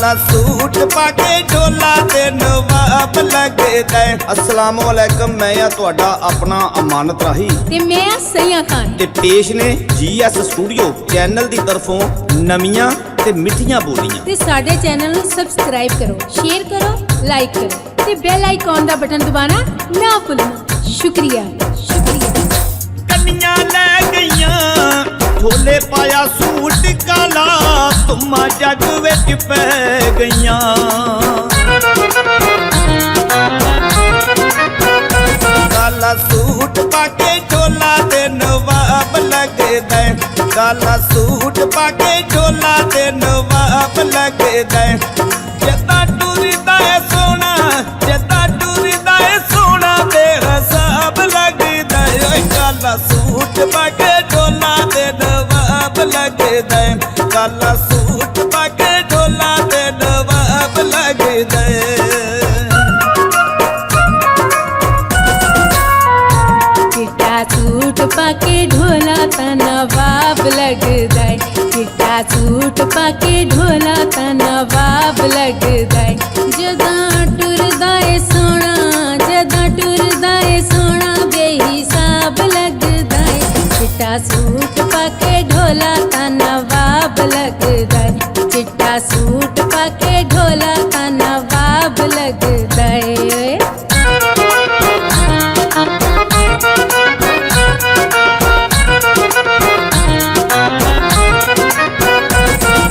काला सूट पाके ढोला ते नवाब लगदा है। अस्सलाम वालेकुम, मैं आ तुहाडा अपना अमानत राही ते मैं आ सैया खान ते पेश ने GS स्टूडियो चैनल दी तरफों नवियां ते मिठियां बोलियां। ते साडे चैनल नूं सबसक्राइब करो, शेयर करो, लाइक करो ते बेल आइकॉन दा बटन दबाना ना भुलना। शुक्रिया शुक्रिया। कन्नियां लै गईयां ढोले पाया सूट काला, तुमा जग विच पै गईयां। काला सूट पाके ढोला ते नवाब लगदा है। काला सूट पाके ढोला ते नवाब लगदा है। जदा टुरदा है सोना, जदा टुरदा है सोना बेहिसाब लगदा है। काला सूट पाके ढोला ते नवाब लगदा है। काला सूट पाके ढोला ते नवाब लगदा है। चिट्टा सूट पाके ढोला ता नवाब लगदा है। चिट्टा सूट पाके ढोला ता नवाब लगदा है। जदां टुरदा है सोना, जदां टुरदा है सोना बेहिसाब लगदा है। चिट्टा सूट पाके ढोला ता नवाब लगदा है। चिट्टा सूट पाके ढोला ता नवाब लगदा है।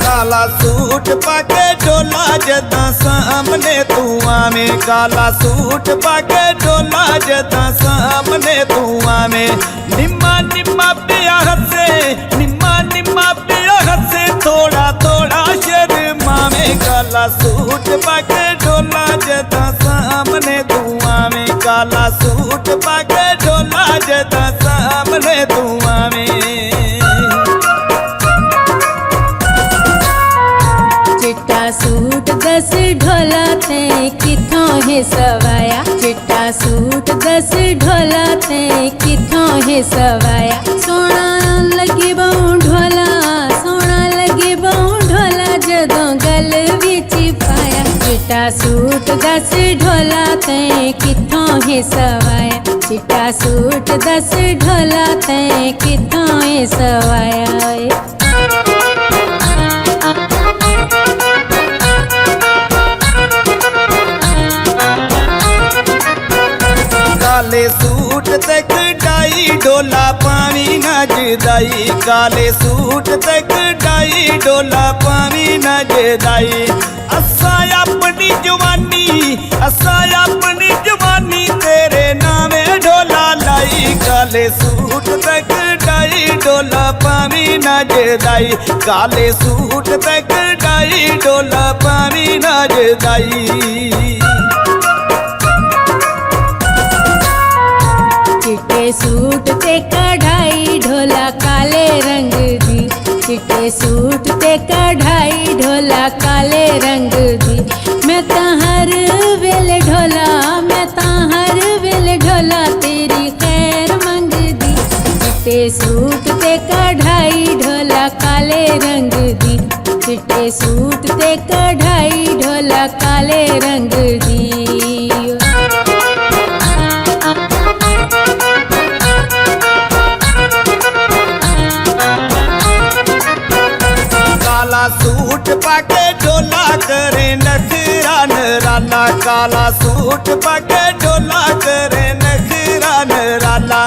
काला सूट पाके ढोला जदा सामने तू आवे। काला सूट पाके ढोला जदा सामने तू आवे। निम्मा निम्मा पिया हसे, निम्मा निम्मा पिया हसे, थोड़ा थोड़ा शर्मावे। काला सूट पाके ढोला जदा सामने तू आवे। काला सूट पाके ढोला जदा सामने तू आवे। चिट्टा सूट दस ढोला ते किथों है सवाया। चिट्टा सूट दस ढोला ते किथों है सवाया। सोना लगे बहु ढोला, सोना लगे बहु ढोला जदों गल विच पाया। चिट्टा सूट दस ढोला ते किथों है सवाया। चिट्टा सूट दस ढोला ते किथों है सवाया। काले सूट ते कढ़ाई ढोला पावी ना जदाई। काले सूट ते कढ़ाई ढोला पावी ना जदाई। असा अपनी जवानी, असा अपनी जवानी तेरे नामे ढोला लाई। काले सूट ते कढ़ाई ढोला पावी ना जदाई। काले सूट ते कढ़ाई ढोला पावी ना जदाई। चिट्टे सूट ते कढ़ाई ढोला काले रंग दी। चिट्टे सूट ते कढ़ाई ढोला काले रंग दी। मैं ता हर वेले ढोला, मैं ता हर वेले ढोला तेरी खैर मंगदी। चिट्टे सूट ते कढ़ाई ढोला काले रंग दी। चिट्टे सूट ते कढ़ाई ढोला काले रंग दी। काला सूट पाके ढोला करे नखरा नराला। काला सूट पाके ढोला करे नखरा नराला।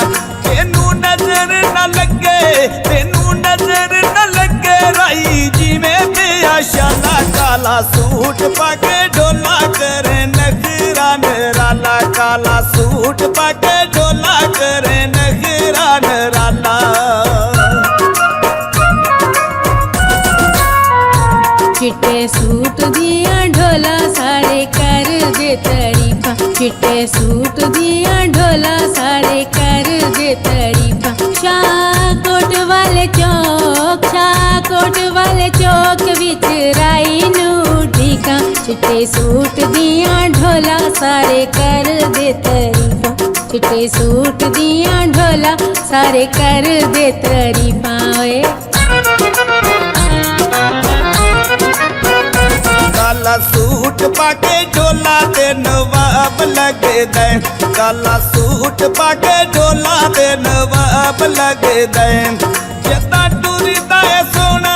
तेनू नजर न लगे, तेनू नजर न लगे राई जिवें पिया शाला। काला सूट पाके ढोला करे नखरा नराला। काला सूट पाके ढोला करे नखरा नराला। चिट्टे सूट दिया ढोला सारे कर दे तारीफा। चिट्टे सूट दिया ढोला सारे कर दे तारीफा। शाहकोट वाले चौक, शाहकोट वाले चौक विच राई नू ढीका। चिट्टे सूट दिया ढोला सारे कर दे तारीफा। चिट्टे सूट दिया ढोला सारे कर दे तारीफा। काला सूट पाके ढोला ते नवाब लगदा है काला सूट पाके ढोला ते नवाब लगदा है जदा टुरदा है सोना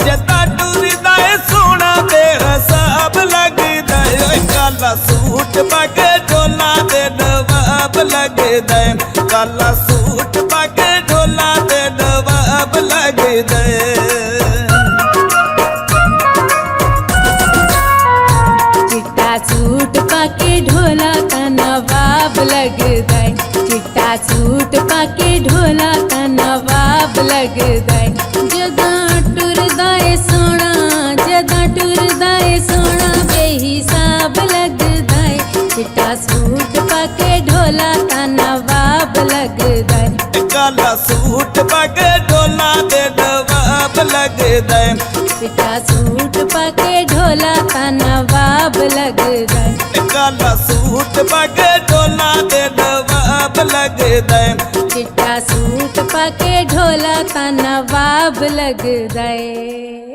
जदा टुरदा है सोना ते हिसाब लगदा है ओए काला सूट पाके ढोला ते नवाब लगदा है काला सूट पाके ढोला ते नवाब लगदा है चिट्टा सूट पाके ढोला का नवाब लगदा है चिट्टा सूट पाके ढोला का नवाब लगदा है जदा टुरदा है सोना जदा टुरदा है सोना बेहिसाब लगदा है चिट्टा सूट पाके ढोला का नवाब लगदा है काला सूट पाके ढोला ते नवाब लगदा है चिट्टा सूट पाके ढोला का नवाब लगदा है काला सूट पाके ढोला ते नवाब लगदा है चिट्टा सूट पाके ढोला का नवाब लगदा है।